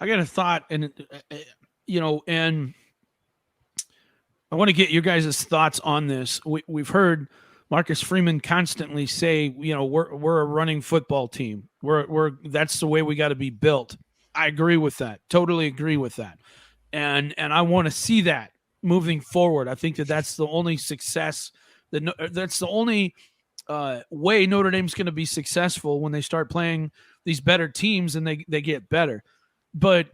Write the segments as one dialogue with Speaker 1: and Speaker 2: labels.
Speaker 1: I got a thought, and and I want to get your guys' thoughts on this. We've heard Marcus Freeman constantly say, we're a running football team. We're that's the way we got to be built. I agree with that. Totally agree with that. And I want to see that moving forward. I think that's the only success that's the only way Notre Dame's going to be successful when they start playing these better teams and they get better. But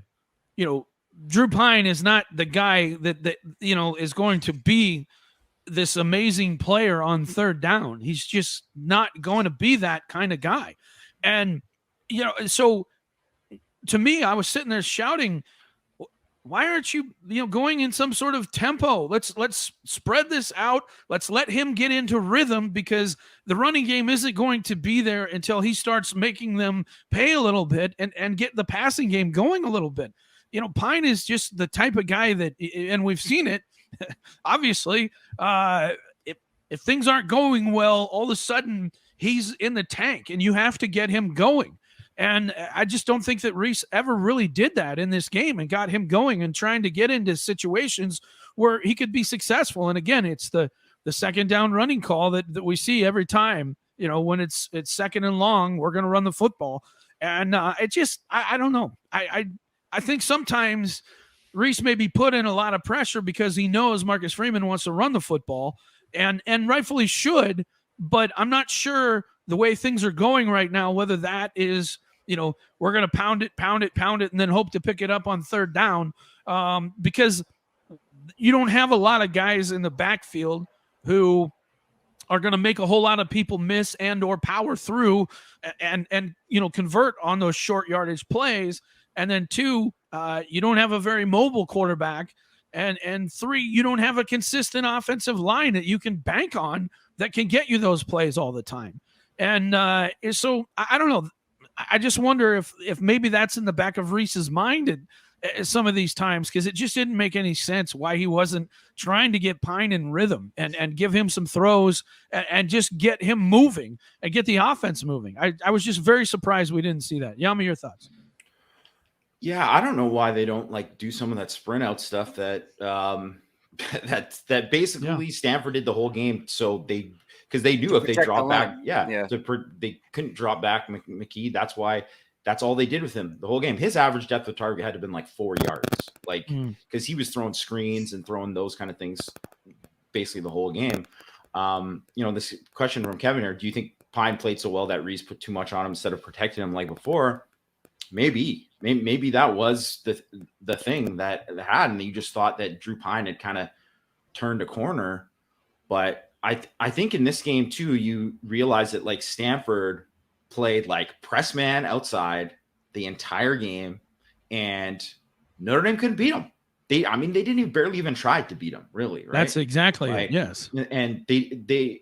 Speaker 1: Drew Pyne is not the guy that is going to be this amazing player on third down. He's just not going to be that kind of guy. And so to me, I was sitting there shouting, why aren't you going in some sort of tempo? Let's spread this out. Let's let him get into rhythm, because the running game isn't going to be there until he starts making them pay a little bit and get the passing game going a little bit. Pyne is just the type of guy that, and we've seen it, obviously, if things aren't going well, all of a sudden he's in the tank and you have to get him going. And I just don't think that Reese ever really did that in this game and got him going and trying to get into situations where he could be successful. And again, it's the second down running call that we see every time, when it's second and long, we're going to run the football. And it just, I don't know. I think sometimes Reese may be put in a lot of pressure because he knows Marcus Freeman wants to run the football, and rightfully should, but I'm not sure the way things are going right now, whether that is, we're going to pound it, and then hope to pick it up on third down, because you don't have a lot of guys in the backfield who are going to make a whole lot of people miss and or power through and convert on those short yardage plays. And then two, you don't have a very mobile quarterback. And three, you don't have a consistent offensive line that you can bank on that can get you those plays all the time. And so I don't know. I just wonder if maybe that's in the back of Reese's mind at some of these times, because it just didn't make any sense why he wasn't trying to get Pyne in rhythm and give him some throws and just get him moving and get the offense moving. I was just very surprised we didn't see that. Yama, your thoughts?
Speaker 2: Yeah, I don't know why they don't do some of that sprint out stuff that that basically Stanford did the whole game. So because they knew if they dropped back, they couldn't drop back McKee. That's all they did with him the whole game. His average depth of target had to have been 4 yards, because he was throwing screens and throwing those kind of things basically the whole game. This question from Kevin here: do you think Pyne played so well that Reese put too much on him instead of protecting him like before? Maybe that was the thing that had, and you just thought that Drew Pyne had kind of turned a corner. But I think in this game too, you realize that Stanford played press man outside the entire game, and Notre Dame couldn't beat them. They didn't barely even try to beat them, really. Right?
Speaker 1: That's exactly it. Yes,
Speaker 2: and they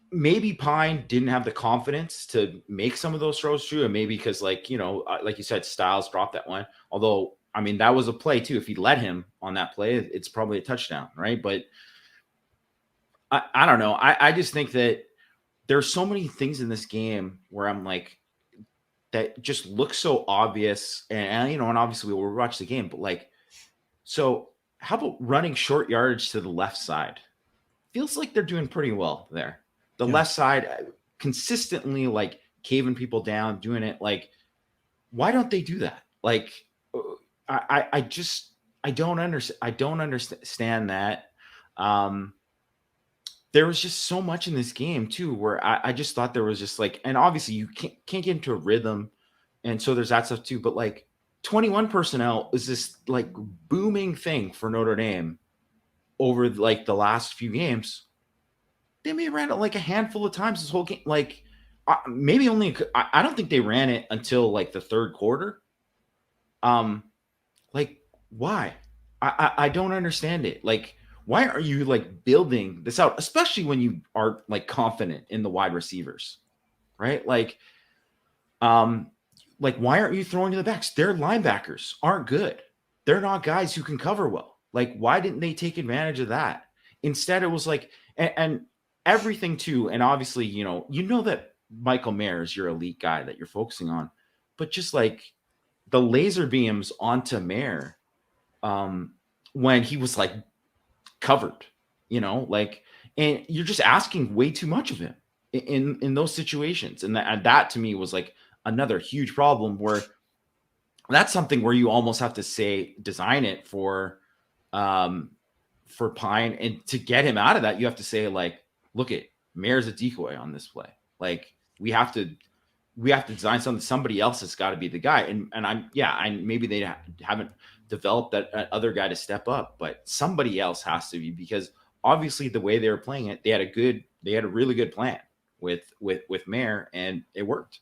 Speaker 2: maybe Pyne didn't have the confidence to make some of those throws through, and maybe because like you said, Styles dropped that one. Although, that was a play too. If he led him on that play, it's probably a touchdown, right? But I don't know. I just think that there's so many things in this game where I'm that just looks so obvious, and obviously we'll watch the game, but so how about running short yardage to the left side? Feels like they're doing pretty well there. The left side consistently caving people down, doing it. Why don't they do that? I don't understand. I don't understand that. There was just so much in this game too, where I just thought there was just and obviously you can't get into a rhythm. And so there's that stuff too, but 21 personnel is this booming thing for Notre Dame over the last few games. They may have ran it a handful of times this whole game. Maybe only, I don't think they ran it until the third quarter. Why? I don't understand it. Why are you building this out, especially when you are confident in the wide receivers, right? Why aren't you throwing to the backs? Their linebackers aren't good. They're not guys who can cover well. Why didn't they take advantage of that? Instead, it was and everything too. And obviously, that Michael Mayer is your elite guy that you're focusing on, but just the laser beams onto Mare when he was like covered, like, and you're just asking way too much of him in those situations. And that to me was like another huge problem, where that's something where you almost have to design it for Pyne, and to get him out of that, you have to say, like, look, Mare's a decoy on this play. Like, we have to design something. Somebody else has got to be the guy. And maybe they haven't developed that other guy to step up, but somebody else has to be, because obviously the way they were playing it, they had a really good plan with Mare, and it worked.